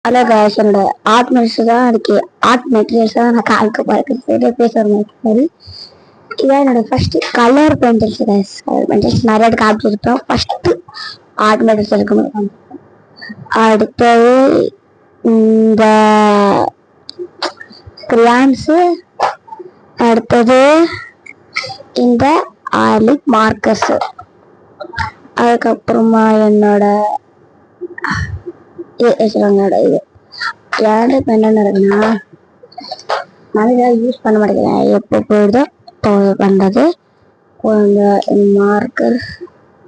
Hello guys, என்னோட art materials தான் இருக்கு. ஆர்ட் மெட்டீரியல்ஸ் தான் நான் காமிக்க போறேன். சரியா பேச மாதிரி இதான் என்னோட first colour pencils guys. Colour pencils நிறைய காமிச்சிருப்போம். ஃபர்ஸ்ட் ஆர்ட் மெட்டீரியல்ஸ் இருக்கு. அடுத்தது இந்த கிரையான்ஸ், அடுத்தது இந்த ஆர்லிக் மார்க்கர்ஸ், அதுக்கப்புறமா என்னோட இது யாரு என்ன இருக்குன்னா நான் யூஸ் பண்ண மாட்டேங்கிறேன். எப்போ போயிடுதோ பண்றது மார்க்கர்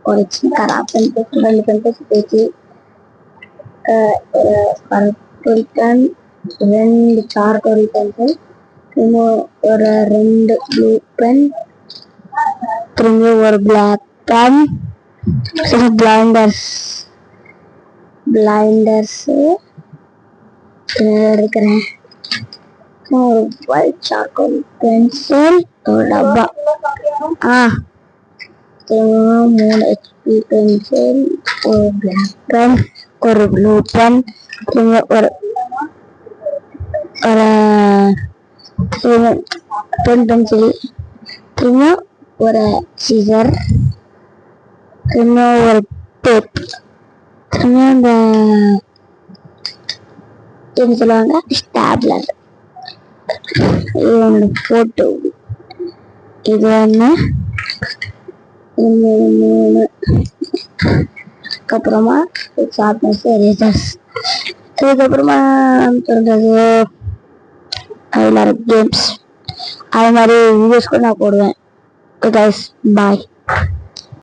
ஒரு சின்ன கராப்பன் போட்டு 2 பென்சில்ஸ் பேச்சு, பர்பிள் பென், 2 சார்கோல் பென்சில், இன்னும் ஒரு 2 ப்ளூ பென், திரும்பி ஒரு பிளாக் பென், பிளைண்டர்ஸ் எடுக்கிறேன். ஒரு ஒயிட் சார்கோல் பென்சில், ஒரு டப்பா, 3 HP பென்சில், ஒரு பிளாக் பென், ஒரு ப்ளூ பென், ஒரு பென் பென்சில், திரும்ப ஒரு சீசர், திரும்ப ஒரு டேப், திரும்ப இந்த என்ன சொல்லுவாங்க ஸ்டாப்லர், இது என்னோட போட்டோ. இது ஒன்று, அதுக்கப்புறமா ஷார்ப்னஸ் எரேசர்ஸ், அதுக்கப்புறமா சொல்றது அதில் கேம்ஸ், அது மாதிரி வீடியோஸ் கூட நான் போடுவேன். Guys bye.